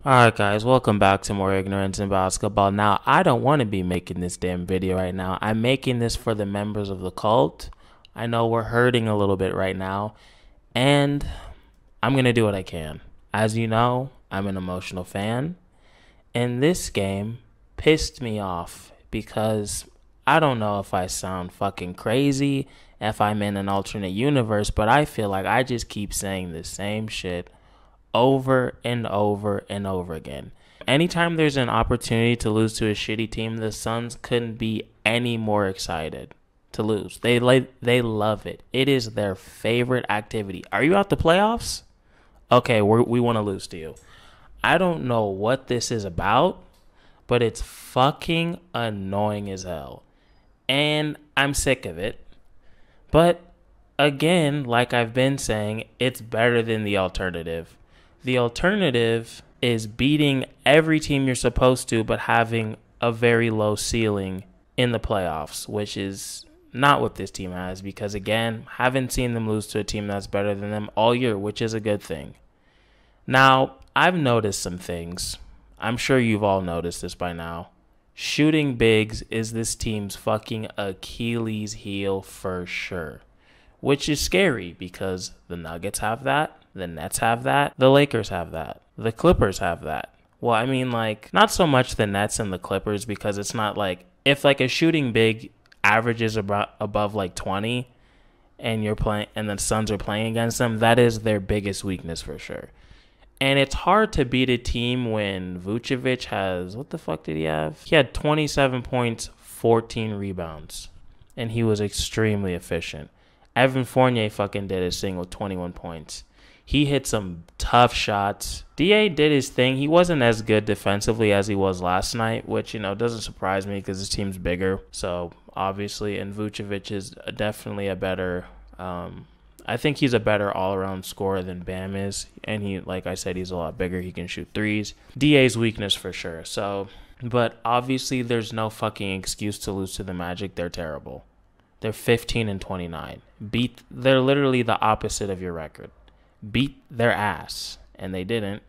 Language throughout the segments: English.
Alright guys, welcome back to more ignorance in basketball. Now, I don't want to be making this damn video right now. I'm making this for the members of the cult. I know we're hurting a little bit right now, and I'm going to do what I can. As you know, I'm an emotional fan, and this game pissed me off because I don't know if I sound fucking crazy, if I'm in an alternate universe, but I feel like I just keep saying the same shit over and over and over again. Anytime there's an opportunity to lose to a shitty team, the Suns couldn't be any more excited to lose. They love it. It is their favorite activity. Are you out the playoffs? Okay, we want to lose to you. I don't know what this is about, but it's fucking annoying as hell. And I'm sick of it. But again, like I've been saying, it's better than the alternative. The alternative is beating every team you're supposed to, but having a very low ceiling in the playoffs, which is not what this team has because, again, haven't seen them lose to a team that's better than them all year, which is a good thing. Now, I've noticed some things. I'm sure you've all noticed this by now. Shooting bigs is this team's fucking Achilles heel for sure, which is scary because the Nuggets have that. The Nets have that. The Lakers have that. The Clippers have that. Well, I mean, like, not so much the Nets and the Clippers because it's not like, if like a shooting big averages above like 20 and you're playing and the Suns are playing against them, that is their biggest weakness for sure. And it's hard to beat a team when Vucevic has, what the fuck did he have? He had 27 points, 14 rebounds, and he was extremely efficient. Evan Fournier fucking did his thing with 21 points. He hit some tough shots. DA did his thing. He wasn't as good defensively as he was last night, which, doesn't surprise me because his team's bigger. So, obviously, and Vucevic is definitely a better, I think he's a better all-around scorer than Bam is. And he, like I said, he's a lot bigger. He can shoot threes. DA's weakness for sure. So, but obviously there's no fucking excuse to lose to the Magic. They're terrible. They're 15-29. They're literally the opposite of your record. Beat their ass, and they didn't.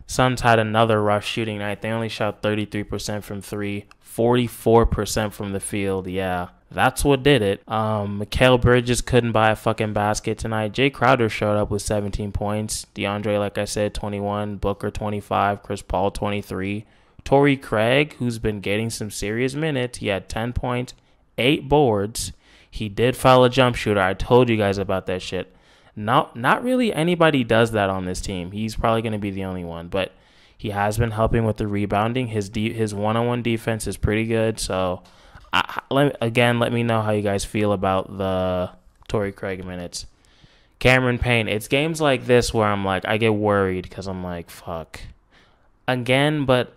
Suns had another rough shooting night. They only shot 33% from three, 44% from the field. Yeah, that's what did it. Mikal Bridges couldn't buy a fucking basket tonight. Jay Crowder showed up with 17 points. DeAndre, like I said, 21. Booker, 25. Chris Paul, 23. Torrey Craig, who's been getting some serious minutes, he had 10 points, 8 boards. He did foul a jump shooter. I told you guys about that shit. Not really anybody does that on this team. He's probably going to be the only one, but he has been helping with the rebounding. His one-on-one defense is pretty good. So, let me know how you guys feel about the Torrey Craig minutes. Cameron Payne. It's games like this where I'm like, I get worried because I'm like, fuck. Again, but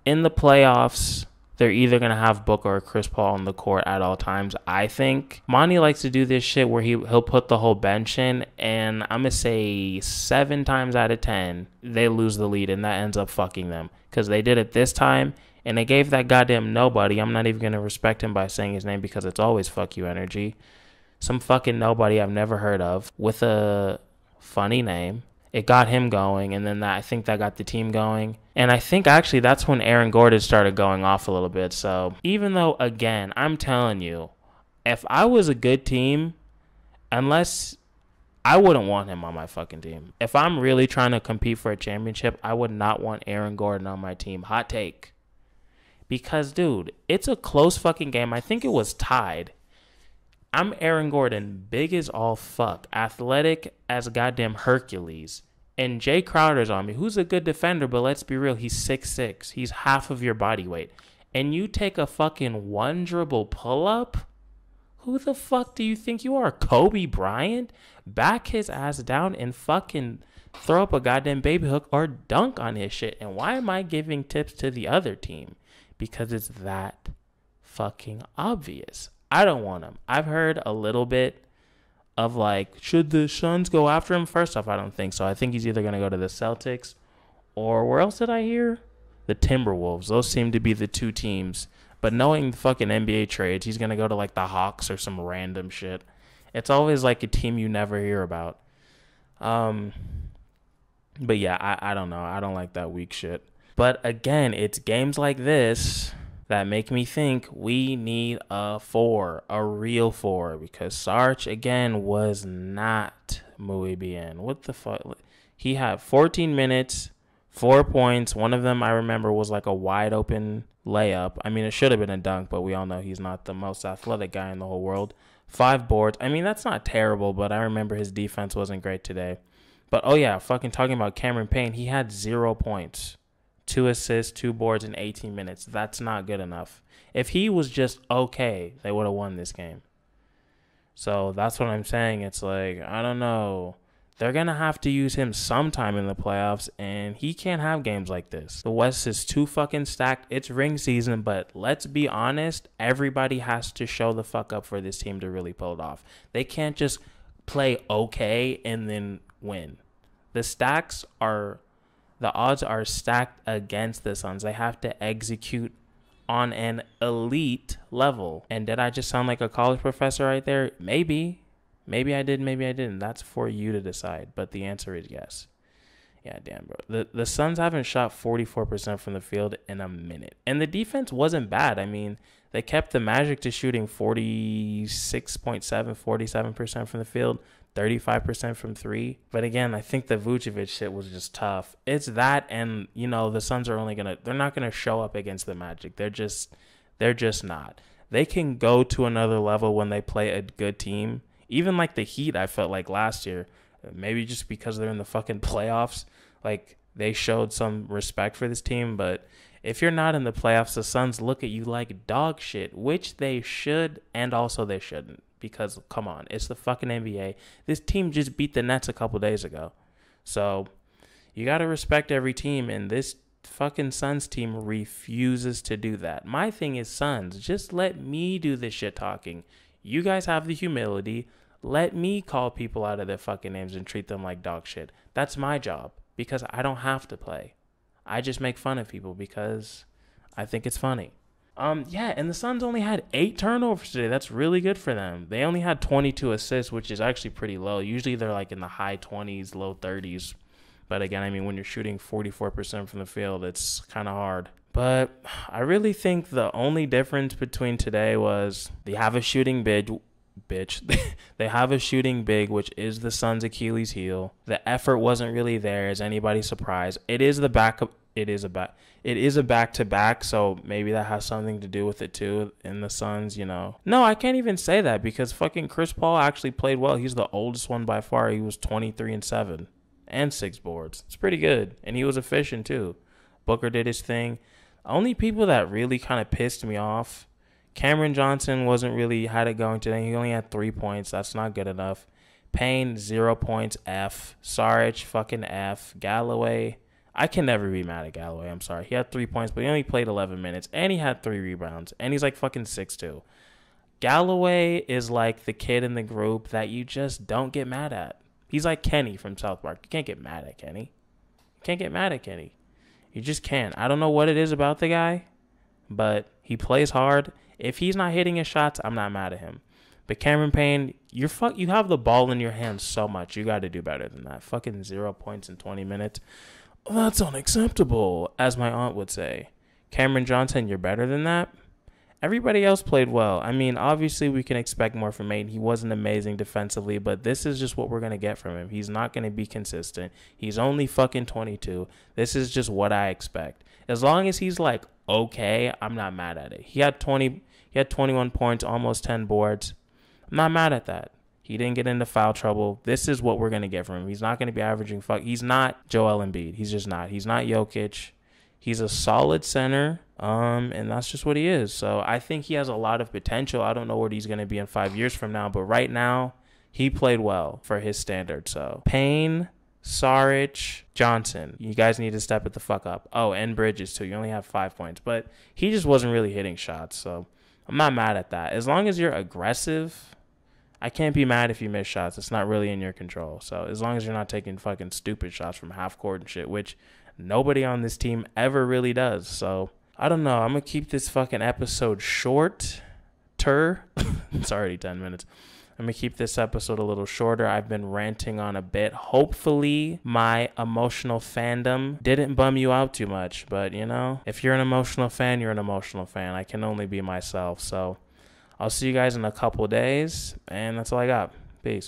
in the playoffs, they're either going to have Booker or Chris Paul on the court at all times. I think Monty likes to do this shit where he'll put the whole bench in, and I'm going to say 7 times out of 10, they lose the lead, and that ends up fucking them. Because they did it this time, and they gave that goddamn nobody, I'm not even going to respect him by saying his name because it's always fuck you energy, some fucking nobody I've never heard of with a funny name. It got him going, and then I think that got the team going. And I think actually that's when Aaron Gordon started going off a little bit. So even though, again, I'm telling you, if I was a good team, I wouldn't want him on my fucking team. If I'm really trying to compete for a championship, I would not want Aaron Gordon on my team. Hot take. Because, dude, it's a close fucking game. I think it was tied. I'm Aaron Gordon, big as all fuck, athletic as a goddamn Hercules, and Jay Crowder's on me, who's a good defender, but let's be real, he's 6'6". He's half of your body weight. And you take a fucking one dribble pull-up? Who the fuck do you think you are, Kobe Bryant? Back his ass down and fucking throw up a goddamn baby hook or dunk on his shit. And why am I giving tips to the other team? Because it's that fucking obvious. I don't want him. I've heard a little bit of like, should the Suns go after him? First off, I don't think so. I think he's either going to go to the Celtics or where else did I hear? The Timberwolves. Those seem to be the two teams. But knowing the fucking NBA trades, he's going to go to like the Hawks or some random shit. It's always like a team you never hear about. But yeah, I don't know. I don't like that weak shit. But again, it's games like this that make me think we need a 4, a real 4, because Sarge, again, was not muy bien. What the fuck? He had 14 minutes, 4 points. One of them I remember was like a wide open layup. I mean, it should have been a dunk, but we all know he's not the most athletic guy in the whole world. 5 boards. I mean, that's not terrible, but I remember his defense wasn't great today. But oh yeah, fucking talking about Cameron Payne, he had 0 points. 2 assists, 2 boards in 18 minutes. That's not good enough. If he was just okay, they would have won this game. So that's what I'm saying. It's like, I don't know. They're going to have to use him sometime in the playoffs, and he can't have games like this. The West is too fucking stacked. It's ring season, but let's be honest. Everybody has to show the fuck up for this team to really pull it off. They can't just play okay and then win. The odds are stacked against the Suns. They have to execute on an elite level. And did I just sound like a college professor right there? Maybe. Maybe I did, maybe I didn't. That's for you to decide. But the answer is yes. Yeah, damn, bro. The Suns haven't shot 44% from the field in a minute. And the defense wasn't bad. I mean, they kept the Magic to shooting 47% from the field, 35% from 3. But again, I think the Vucevic shit was just tough. It's that, and, you know, the Suns are they're not going to show up against the Magic. They're just not. They can go to another level when they play a good team. Even like the Heat, I felt like last year, maybe just because they're in the fucking playoffs, like they showed some respect for this team. But if you're not in the playoffs, the Suns look at you like dog shit, which they should, and also they shouldn't. Because, come on, it's the fucking NBA. This team just beat the Nets a couple days ago. So you got to respect every team, and this fucking Suns team refuses to do that. My thing is, Suns, just let me do the shit talking. You guys have the humility. Let me call people out of their fucking names and treat them like dog shit. That's my job, because I don't have to play. I just make fun of people because I think it's funny. Yeah, and the Suns only had 8 turnovers today. That's really good for them. They only had 22 assists, which is actually pretty low. Usually they're like in the high 20s, low 30s. But again, I mean, when you're shooting 44% from the field, it's kind of hard. But I really think the only difference between today was they have a shooting big, they have a shooting big, which is the Suns' Achilles heel. The effort wasn't really there. Is anybody surprised? It is the backup. It is a back-to-back, so maybe that has something to do with it too. In the Suns, you know. No, I can't even say that because fucking Chris Paul actually played well. He's the oldest one by far. He was 23-7 and 6 boards. It's pretty good, and he was efficient too. Booker did his thing. Only people that really kind of pissed me off, Cameron Johnson had it going today. He only had 3 points. That's not good enough. Payne, 0 points, F. Saric, fucking F. Galloway, I can never be mad at Galloway. I'm sorry. He had 3 points, but he only played 11 minutes, and he had 3 rebounds, and he's like fucking 6'2". Galloway is like the kid in the group that you just don't get mad at. He's like Kenny from South Park. You can't get mad at Kenny. You just can't. I don't know what it is about the guy, but he plays hard. If he's not hitting his shots, I'm not mad at him. But Cameron Payne, you have the ball in your hands so much. You got to do better than that. Fucking 0 points in 20 minutes. Well, that's unacceptable, as my aunt would say. Cameron Johnson, you're better than that? Everybody else played well. I mean, obviously we can expect more from Payne. He wasn't amazing defensively, but this is just what we're going to get from him. He's not going to be consistent. He's only fucking 22. This is just what I expect. As long as he's like, okay, I'm not mad at it. He had 21 points, almost 10 boards. I'm not mad at that. He didn't get into foul trouble. This is what we're going to get from him. He's not going to be averaging He's not Joel Embiid. He's just not. He's not Jokic. He's a solid center, and that's just what he is. So I think he has a lot of potential. I don't know where he's going to be in 5 years from now, but right now he played well for his standards. So Payne, Saric, Johnson, you guys need to step it the fuck up. Oh, and Bridges too. You only have 5 points, but he just wasn't really hitting shots. So I'm not mad at that. As long as you're aggressive, I can't be mad if you miss shots. It's not really in your control. So as long as you're not taking fucking stupid shots from half court and shit, which nobody on this team ever really does. So I don't know. I'm going to keep this fucking episode shorter. It's already 10 minutes. Let me keep this episode a little shorter. I've been ranting on a bit. Hopefully my emotional fandom didn't bum you out too much. But, you know, if you're an emotional fan, you're an emotional fan. I can only be myself. So I'll see you guys in a couple days. And that's all I got. Peace.